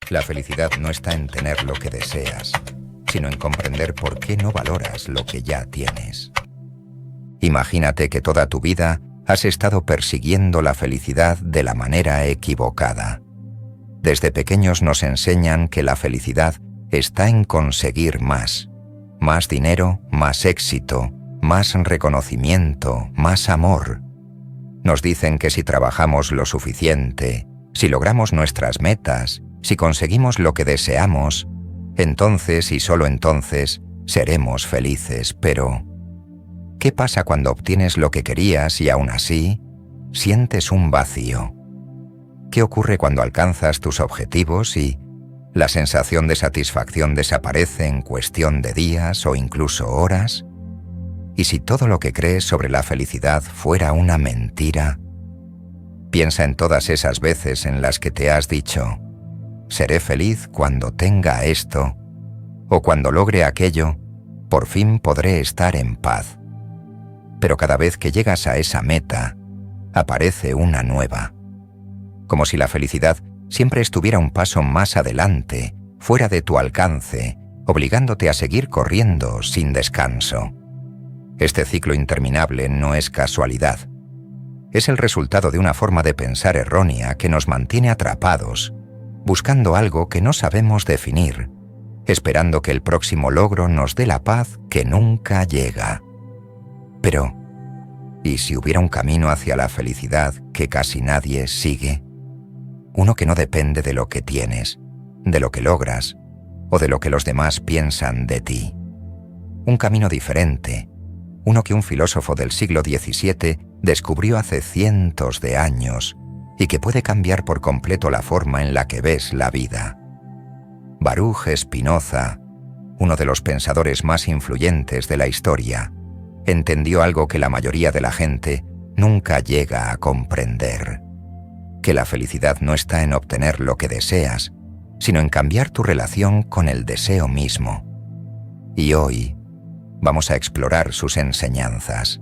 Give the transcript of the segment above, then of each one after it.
La felicidad no está en tener lo que deseas, sino en comprender por qué no valoras lo que ya tienes. Imagínate que toda tu vida has estado persiguiendo la felicidad de la manera equivocada. Desde pequeños nos enseñan que la felicidad está en conseguir más dinero, más éxito, más reconocimiento, más amor. Nos dicen que si trabajamos lo suficiente, si logramos nuestras metas, si conseguimos lo que deseamos, entonces y solo entonces seremos felices. Pero, ¿qué pasa cuando obtienes lo que querías y aún así sientes un vacío? ¿Qué ocurre cuando alcanzas tus objetivos y la sensación de satisfacción desaparece en cuestión de días o incluso horas? ¿Y si todo lo que crees sobre la felicidad fuera una mentira? Piensa en todas esas veces en las que te has dicho: seré feliz cuando tenga esto, o cuando logre aquello, por fin podré estar en paz. Pero cada vez que llegas a esa meta, aparece una nueva. Como si la felicidad siempre estuviera un paso más adelante, fuera de tu alcance, obligándote a seguir corriendo sin descanso. Este ciclo interminable no es casualidad. Es el resultado de una forma de pensar errónea que nos mantiene atrapados, buscando algo que no sabemos definir, esperando que el próximo logro nos dé la paz que nunca llega. Pero, ¿y si hubiera un camino hacia la felicidad que casi nadie sigue? Uno que no depende de lo que tienes, de lo que logras o de lo que los demás piensan de ti. Un camino diferente, uno que un filósofo del siglo XVII descubrió hace cientos de años y que puede cambiar por completo la forma en la que ves la vida. Baruch Spinoza, uno de los pensadores más influyentes de la historia, entendió algo que la mayoría de la gente nunca llega a comprender: que la felicidad no está en obtener lo que deseas, sino en cambiar tu relación con el deseo mismo. Y hoy vamos a explorar sus enseñanzas,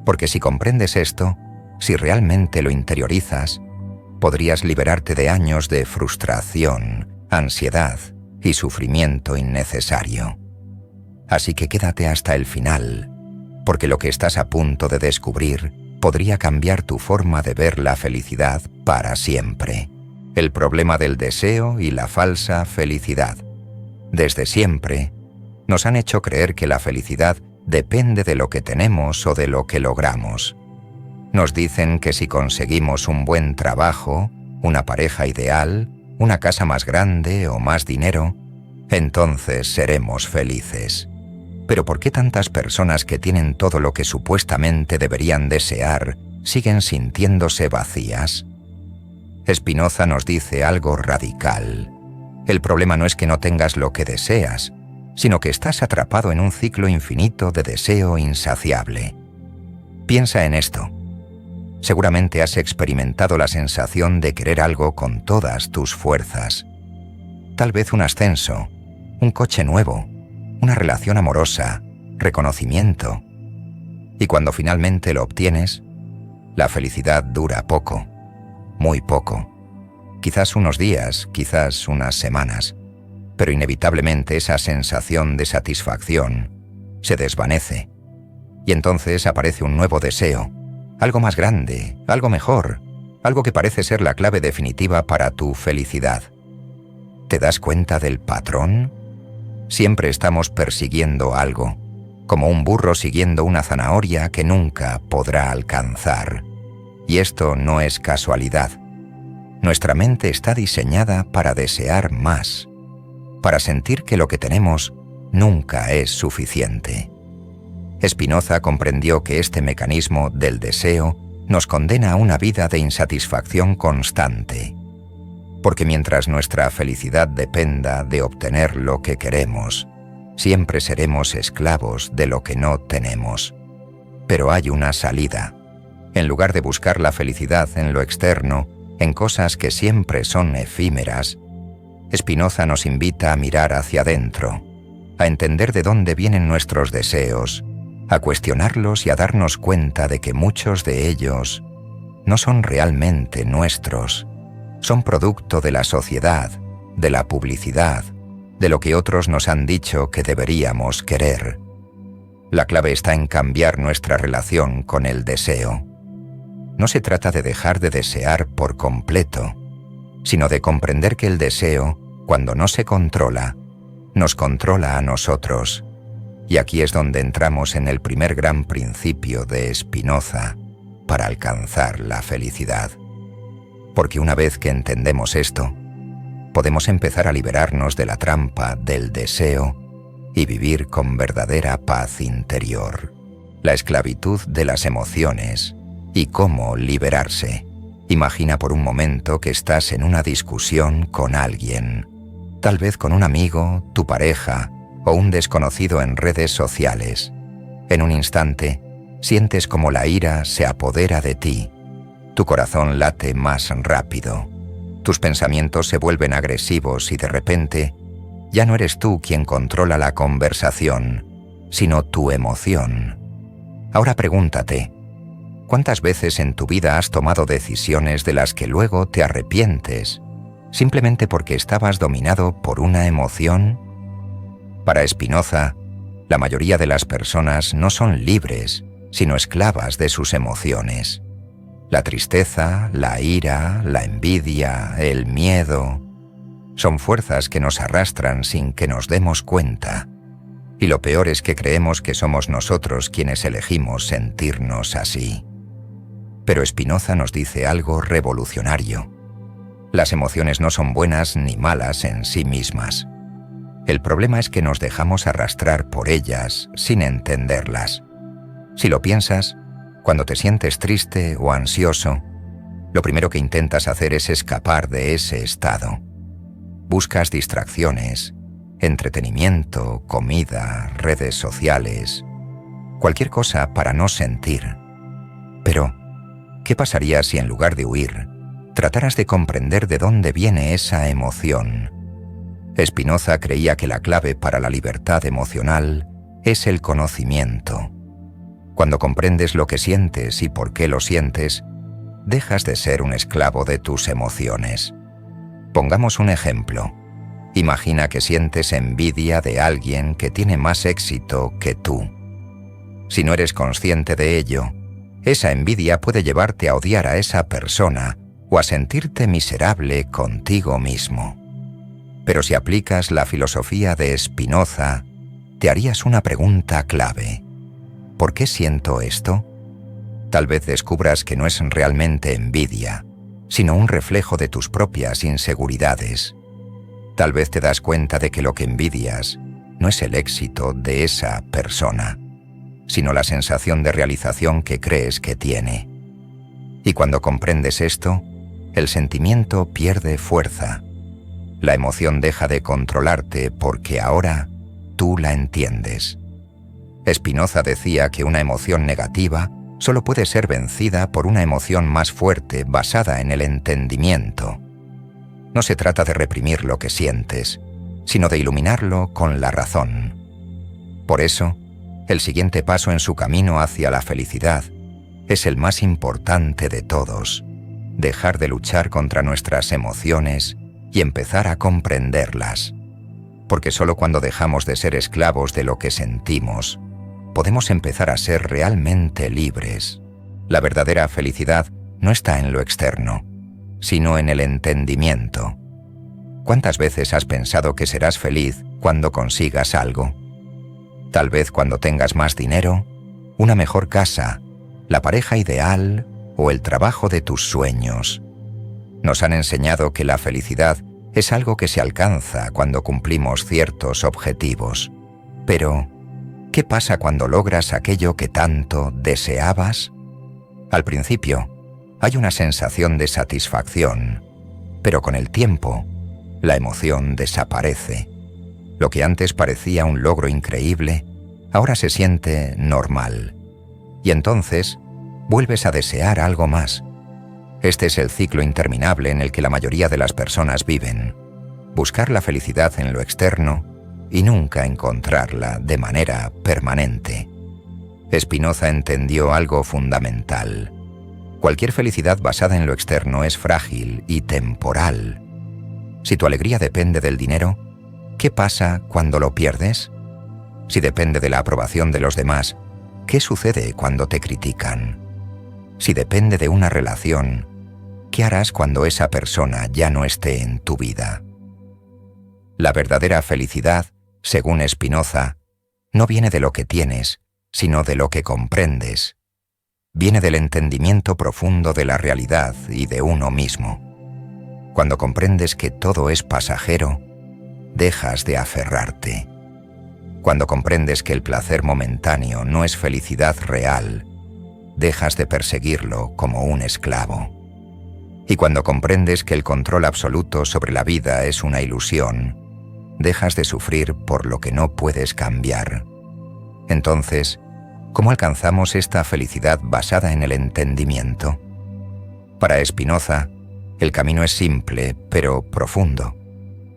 porque si comprendes esto, si realmente lo interiorizas, podrías liberarte de años de frustración, ansiedad y sufrimiento innecesario. Así que quédate hasta el final, porque lo que estás a punto de descubrir podría cambiar tu forma de ver la felicidad para siempre. El problema del deseo y la falsa felicidad. Desde siempre, nos han hecho creer que la felicidad depende de lo que tenemos o de lo que logramos. Nos dicen que si conseguimos un buen trabajo, una pareja ideal, una casa más grande o más dinero, entonces seremos felices. Pero ¿por qué tantas personas que tienen todo lo que supuestamente deberían desear siguen sintiéndose vacías? Spinoza nos dice algo radical. El problema no es que no tengas lo que deseas, sino que estás atrapado en un ciclo infinito de deseo insaciable. Piensa en esto. Seguramente has experimentado la sensación de querer algo con todas tus fuerzas. Tal vez un ascenso, un coche nuevo, una relación amorosa, reconocimiento. Y cuando finalmente lo obtienes, la felicidad dura poco, muy poco. Quizás unos días, quizás unas semanas, pero inevitablemente esa sensación de satisfacción se desvanece. Y entonces aparece un nuevo deseo, algo más grande, algo mejor, algo que parece ser la clave definitiva para tu felicidad. ¿Te das cuenta del patrón? Siempre estamos persiguiendo algo, como un burro siguiendo una zanahoria que nunca podrá alcanzar. Y esto no es casualidad. Nuestra mente está diseñada para desear más, para sentir que lo que tenemos nunca es suficiente. Spinoza comprendió que este mecanismo del deseo nos condena a una vida de insatisfacción constante, porque mientras nuestra felicidad dependa de obtener lo que queremos, siempre seremos esclavos de lo que no tenemos. Pero hay una salida. En lugar de buscar la felicidad en lo externo, en cosas que siempre son efímeras, Spinoza nos invita a mirar hacia adentro, a entender de dónde vienen nuestros deseos, a cuestionarlos y a darnos cuenta de que muchos de ellos no son realmente nuestros, son producto de la sociedad, de la publicidad, de lo que otros nos han dicho que deberíamos querer. La clave está en cambiar nuestra relación con el deseo. No se trata de dejar de desear por completo, sino de comprender que el deseo, cuando no se controla, nos controla a nosotros. Y aquí es donde entramos en el primer gran principio de Spinoza para alcanzar la felicidad. Porque una vez que entendemos esto, podemos empezar a liberarnos de la trampa del deseo y vivir con verdadera paz interior. La esclavitud de las emociones y cómo liberarse. Imagina por un momento que estás en una discusión con alguien, tal vez con un amigo, tu pareja o un desconocido en redes sociales. En un instante, sientes como la ira se apodera de ti. Tu corazón late más rápido. Tus pensamientos se vuelven agresivos y de repente ya no eres tú quien controla la conversación, sino tu emoción. Ahora pregúntate, ¿cuántas veces en tu vida has tomado decisiones de las que luego te arrepientes, simplemente porque estabas dominado por una emoción? Para Spinoza, la mayoría de las personas no son libres, sino esclavas de sus emociones. La tristeza, la ira, la envidia, el miedo, son fuerzas que nos arrastran sin que nos demos cuenta. Y lo peor es que creemos que somos nosotros quienes elegimos sentirnos así. Pero Spinoza nos dice algo revolucionario. Las emociones no son buenas ni malas en sí mismas. El problema es que nos dejamos arrastrar por ellas sin entenderlas. Si lo piensas, cuando te sientes triste o ansioso, lo primero que intentas hacer es escapar de ese estado. Buscas distracciones, entretenimiento, comida, redes sociales, cualquier cosa para no sentir. Pero, ¿qué pasaría si en lugar de huir, trataras de comprender de dónde viene esa emoción? Spinoza creía que la clave para la libertad emocional es el conocimiento. Cuando comprendes lo que sientes y por qué lo sientes, dejas de ser un esclavo de tus emociones. Pongamos un ejemplo. Imagina que sientes envidia de alguien que tiene más éxito que tú. Si no eres consciente de ello, esa envidia puede llevarte a odiar a esa persona o a sentirte miserable contigo mismo. Pero si aplicas la filosofía de Spinoza, te harías una pregunta clave. ¿Por qué siento esto? Tal vez descubras que no es realmente envidia, sino un reflejo de tus propias inseguridades. Tal vez te das cuenta de que lo que envidias no es el éxito de esa persona, sino la sensación de realización que crees que tiene. Y cuando comprendes esto, el sentimiento pierde fuerza. La emoción deja de controlarte porque ahora tú la entiendes. Spinoza decía que una emoción negativa solo puede ser vencida por una emoción más fuerte basada en el entendimiento. No se trata de reprimir lo que sientes, sino de iluminarlo con la razón. Por eso, el siguiente paso en su camino hacia la felicidad es el más importante de todos: dejar de luchar contra nuestras emociones y empezar a comprenderlas. Porque solo cuando dejamos de ser esclavos de lo que sentimos, podemos empezar a ser realmente libres. La verdadera felicidad no está en lo externo, sino en el entendimiento. ¿Cuántas veces has pensado que serás feliz cuando consigas algo? Tal vez cuando tengas más dinero, una mejor casa, la pareja ideal o el trabajo de tus sueños. Nos han enseñado que la felicidad es algo que se alcanza cuando cumplimos ciertos objetivos. Pero, ¿qué pasa cuando logras aquello que tanto deseabas? Al principio, hay una sensación de satisfacción, pero con el tiempo, la emoción desaparece. Lo que antes parecía un logro increíble, ahora se siente normal. Y entonces, vuelves a desear algo más. Este es el ciclo interminable en el que la mayoría de las personas viven. Buscar la felicidad en lo externo y nunca encontrarla de manera permanente. Spinoza entendió algo fundamental. Cualquier felicidad basada en lo externo es frágil y temporal. Si tu alegría depende del dinero, ¿qué pasa cuando lo pierdes? Si depende de la aprobación de los demás, ¿qué sucede cuando te critican? Si depende de una relación, ¿qué harás cuando esa persona ya no esté en tu vida? La verdadera felicidad, según Spinoza, no viene de lo que tienes, sino de lo que comprendes. Viene del entendimiento profundo de la realidad y de uno mismo. Cuando comprendes que todo es pasajero, dejas de aferrarte. Cuando comprendes que el placer momentáneo no es felicidad real, dejas de perseguirlo como un esclavo. Y cuando comprendes que el control absoluto sobre la vida es una ilusión, dejas de sufrir por lo que no puedes cambiar. Entonces, ¿cómo alcanzamos esta felicidad basada en el entendimiento? Para Spinoza, el camino es simple, pero profundo.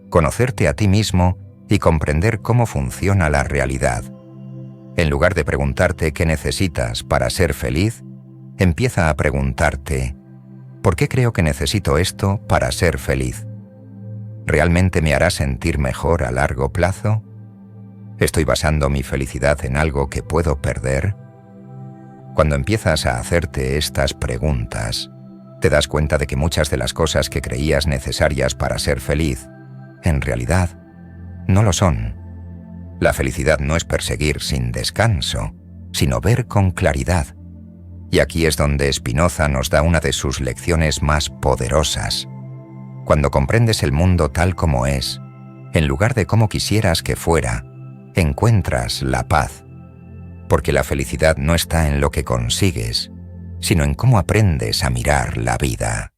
Conocerte a ti mismo y comprender cómo funciona la realidad. En lugar de preguntarte qué necesitas para ser feliz, empieza a preguntarte, ¿por qué creo que necesito esto para ser feliz? ¿Realmente me hará sentir mejor a largo plazo? ¿Estoy basando mi felicidad en algo que puedo perder? Cuando empiezas a hacerte estas preguntas, te das cuenta de que muchas de las cosas que creías necesarias para ser feliz, en realidad, no lo son. La felicidad no es perseguir sin descanso, sino ver con claridad. Y aquí es donde Spinoza nos da una de sus lecciones más poderosas. Cuando comprendes el mundo tal como es, en lugar de como quisieras que fuera, encuentras la paz. Porque la felicidad no está en lo que consigues, sino en cómo aprendes a mirar la vida.